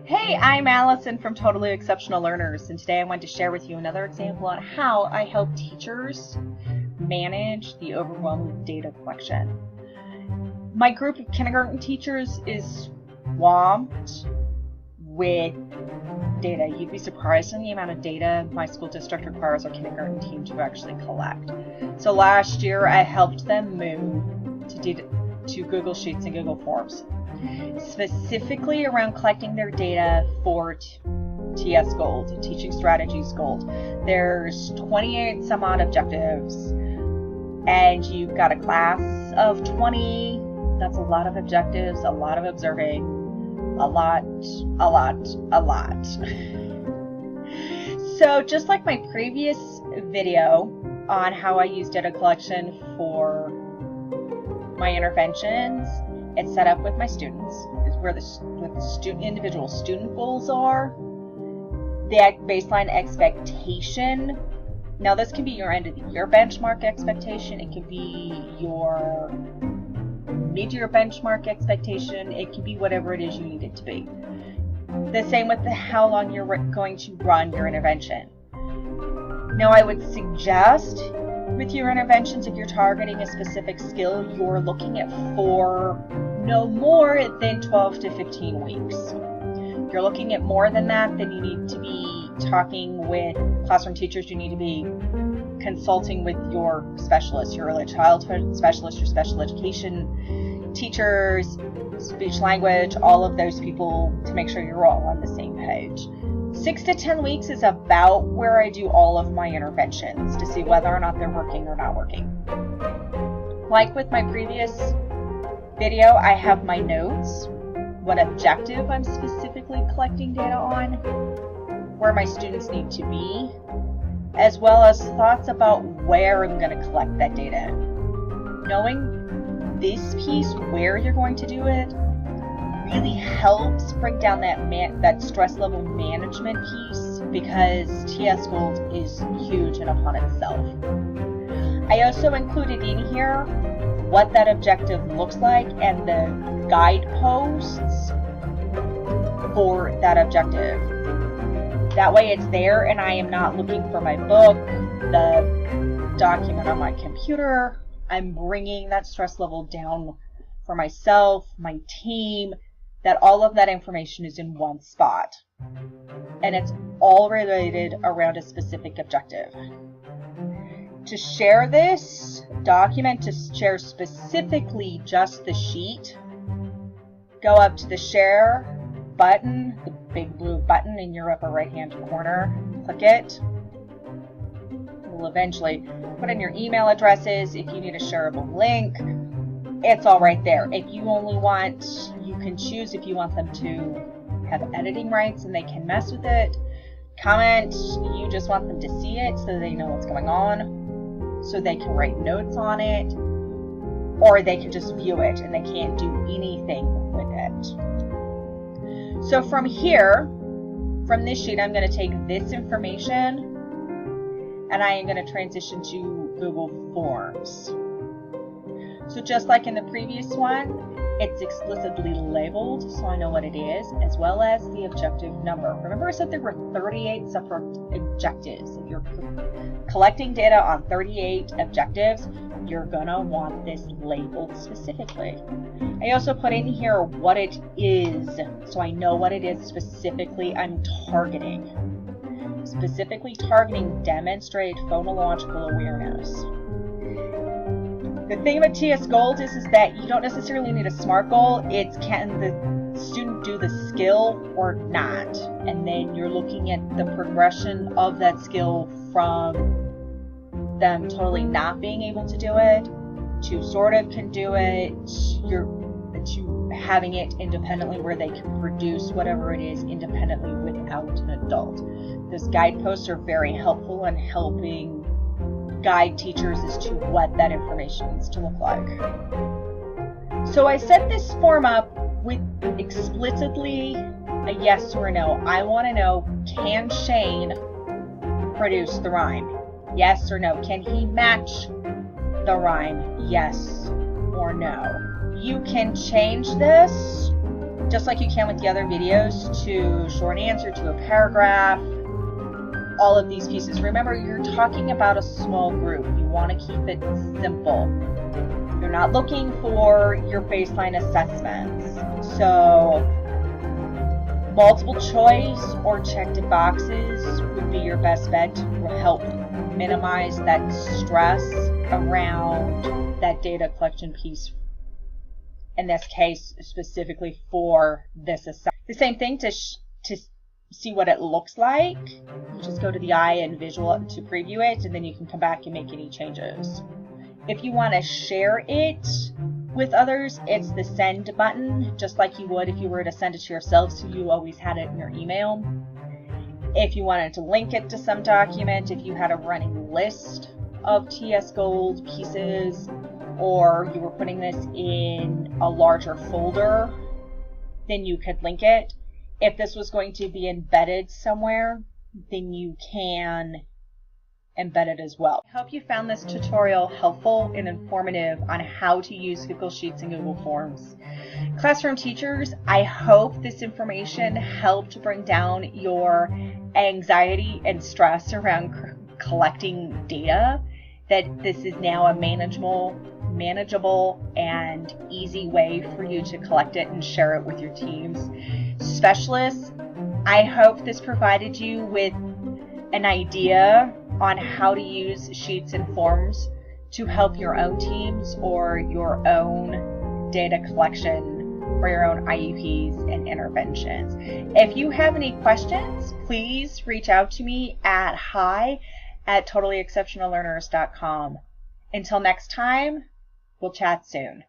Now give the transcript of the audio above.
Hey, I'm Allison from Totally Exceptional Learners, and today I want to share with you another example on how I help teachers manage the overwhelming data collection. My group of kindergarten teachers is swamped with data. You'd be surprised in the amount of data my school district requires our kindergarten team to actually collect. So last year I helped them move to Google Sheets and Google Forms, specifically around collecting their data for TS Gold, Teaching Strategies Gold. There's 28 some odd objectives, and you've got a class of 20. That's a lot of objectives, a lot of observing, a lot. So just like my previous video on how I use data collection for my interventions, it's set up with my students. It's where the individual student goals are, the baseline expectation. Now this can be your end of the year benchmark expectation. It can be your mid-year benchmark expectation. It can be whatever it is you need it to be. The same with how long you're going to run your intervention. Now I would suggest with your interventions, if you're targeting a specific skill, you're looking at for no more than 12 to 15 weeks. If you're looking at more than that, then you need to be talking with classroom teachers. You need to be consulting with your specialists, your early childhood specialist, your special education teachers, speech language, all of those people, to make sure you're all on the same page. 6 to 10 weeks is about where I do all of my interventions to see whether or not they're working or not working. Like with my previous video, I have my notes, what objective I'm specifically collecting data on, where my students need to be, as well as thoughts about where I'm going to collect that data. Knowing this piece, where you're going to do it, really helps bring down that stress level management piece, because TS Gold is huge in upon itself. I also included in here what that objective looks like and the guideposts for that objective. That way it's there and I am not looking for my book, the document on my computer. I'm bringing that stress level down for myself, my team, that all of that information is in one spot. And it's all related around a specific objective. To share this document, to share specifically just the sheet, go up to the share button, the big blue button in your upper right hand corner, click it. We'll eventually put in your email addresses. If you need a shareable link, it's all right there. If you only want, you can choose if you want them to have editing rights and they can mess with it. Comment, you just want them to see it so they know what's going on, so they can write notes on it, or they can just view it and they can't do anything with it. So from here, from this sheet, I'm going to take this information and I am going to transition to Google Forms. So just like in the previous one, it's explicitly labeled so I know what it is, as well as the objective number. Remember I said there were 38 separate objectives. If you're collecting data on 38 objectives, you're gonna want this labeled specifically. I also put in here what it is, so I know what it is specifically I'm targeting. Specifically targeting demonstrate phonological awareness. The thing about TS Gold is that you don't necessarily need a SMART goal. It's can the student do the skill or not? And then you're looking at the progression of that skill from them totally not being able to do it, to sort of can do it, to having it independently where they can produce whatever it is independently without an adult. Those guideposts are very helpful in helping guide teachers as to what that information needs to look like. So I set this form up with explicitly a yes or a no. I want to know, can Shane produce the rhyme? Yes or no. Can he match the rhyme? Yes or no. You can change this just like you can with the other videos, to short answer, to a paragraph, all of these pieces. Remember, you're talking about a small group. You want to keep it simple. You're not looking for your baseline assessments. So multiple choice or checked boxes would be your best bet to help minimize that stress around that data collection piece. In this case, specifically for this assessment. The same thing to see what it looks like. You just go to the eye and visual to preview it, and then you can come back and make any changes. If you want to share it with others, it's the send button, just like you would if you were to send it to yourself, so you always had it in your email. If you wanted to link it to some document, if you had a running list of TS Gold pieces, or you were putting this in a larger folder, then you could link it. If this was going to be embedded somewhere, then you can embed it as well. I hope you found this tutorial helpful and informative on how to use Google Sheets and Google Forms. Classroom teachers, I hope this information helped bring down your anxiety and stress around collecting data, that this is now a manageable and easy way for you to collect it and share it with your teams. Specialists, I hope this provided you with an idea on how to use sheets and forms to help your own teams or your own data collection for your own IEPs and interventions. If you have any questions, please reach out to me at hi@totallyexceptionallearners.com. Until next time, we'll chat soon.